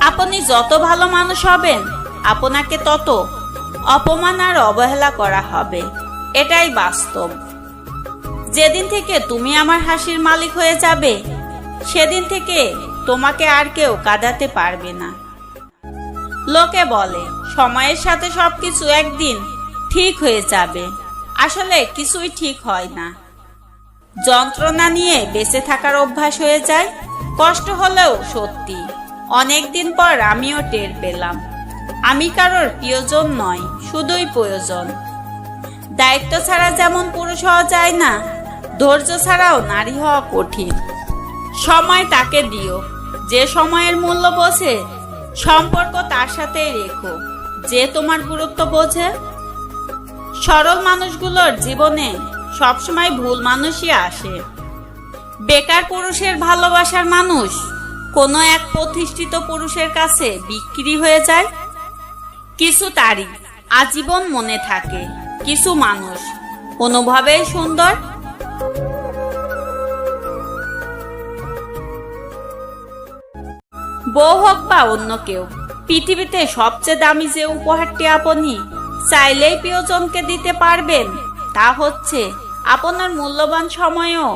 আপনি যত ভালো মানুষ হবেন, আপনাকে তত অপমান আর অবহেলা করা হবে। এটাই বাস্তব। যেদিন থেকে তুমি আমার হাসির মালিক হয়ে যাবে, সেদিন থেকে তোমাকে আর কেউ কাঁদাতে পারবে না। লোকে বলে সময়ের সাথে সবকিছু একদিন ঠিক হয়ে যাবে। আসলে কিছুই ঠিক হয় না। যন্ত্রণা নিয়ে বেঁচে থাকার অভ্যাস হয়ে যায়। কষ্ট হলেও সত্যি। অনেকদিন পর আমিও টের পেলাম, আমি কারোর প্রিয়জন নয়, শুধুই প্রয়োজন। দায়িত্ব ছাড়া যেমন পুরুষ হওয়া যায় না, ধৈর্য ছাড়াও নারী হওয়া কঠিন। সময় তাকে দিও যে সময়ের মূল্য বোঝে। সম্পর্ক তার সাথেই রেখো যে তোমার গুরুত্ব বোঝে। সরল মানুষগুলোর জীবনে সবসময় ভুল মানুষই আসে। বেকার পুরুষের ভালোবাসার মানুষ কোনো এক প্রতিষ্ঠিত পুরুষের কাছে বিক্রি হয়ে যায়। কিছু তারিখ আজীবন মনে থাকে, কিছু মানুষ অনুভবেই সুন্দর। বউ হোক বা অন্য কেউ, পৃথিবীতে সবচেয়ে দামি যে উপহারটি আপনি চাইলেই প্রিয়জনকে দিতে পারবেন, তা হচ্ছে আপনার মূল্যবান সময় ও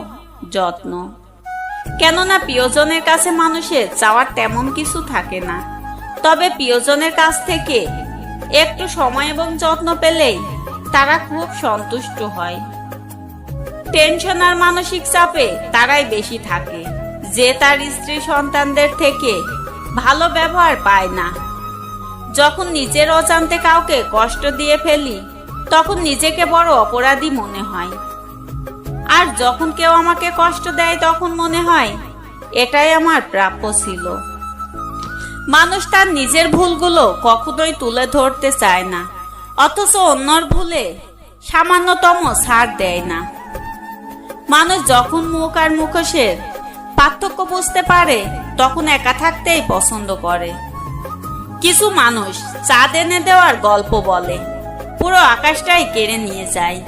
যত্ন। কেননা প্রিয়জনের কাছে মানুষের চাওয়ার তেমন কিছু থাকে না, তবে প্রিয়জনের কাছ থেকে একটু সময় এবং যত্ন পেলেই তারা খুব সন্তুষ্ট হয়। টেনশন আর মানসিক চাপে তারাই বেশি থাকে, যে তার স্ত্রী সন্তানদের থেকে ভালো ব্যবহার পায় না। যখন নিজের অজান্তে কাউকে কষ্ট দিয়ে ফেলি, তখন নিজেকে বড় অপরাধী মনে হয়। আর যখন কেউ আমাকে কষ্ট দেয়, তখন মনে হয় এটাই আমার প্রাপ্য ছিল। মানুষ তার নিজের ভুলগুলো কখনোই তুলে ধরতে চায় না, অথচ অন্যর ভুলে সামান্যতম ছাড় দেয় না। মানুষ যখন মুখ আর মুখোশের পার্থক্য বুঝতে পারে, তখন একা থাকতেই পছন্দ করে। কিছু মানুষ চাঁদ এনে দেওয়ার গল্প বলে, পুরো আকাশটাই কেড়ে নিয়ে যায়।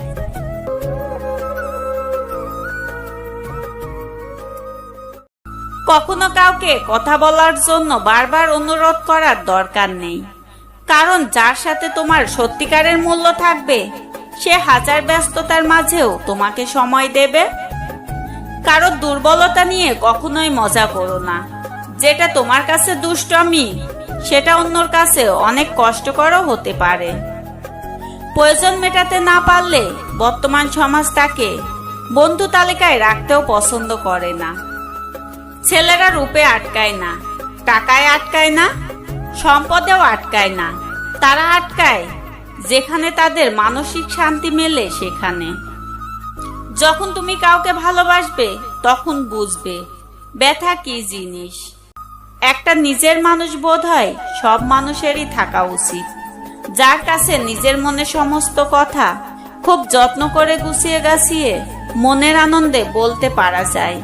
কখনো কাউকে কথা বলার জন্য বারবার অনুরোধ করার দরকার নেই, কারণ যার সাথে তোমার সত্যিকারের মূল্য থাকবে, সে হাজার ব্যস্ততার মাঝেও তোমাকে সময় দেবে। কারো দুর্বলতা নিয়ে কখনোই মজা করো না। যেটা তোমার কাছে দুষ্টমি, সেটা অন্যর কাছে অনেক কষ্টকরও হতে পারে। প্রয়োজন মেটাতে না পারলে বর্তমান সমাজ তাকে বন্ধু তালিকায় রাখতেও পছন্দ করে না। ছেলেরা রূপে আটকায় না, টাকায় আটকায় না, সম্পদেও আটকায় না। তারা আটকায় যেখানে তাদের মানসিক শান্তি মেলে সেখানে। যখন তুমি কাউকে ভালোবাসবে, তখন বুঝবে ব্যথা কি জিনিস। একটা নিজের মানুষ বোধ হয় সব মানুষেরই থাকা উচিত, যার কাছে নিজের মনে সমস্ত কথা খুব যত্ন করে গুছিয়ে গাছিয়ে মনের আনন্দে বলতে পারা যায়।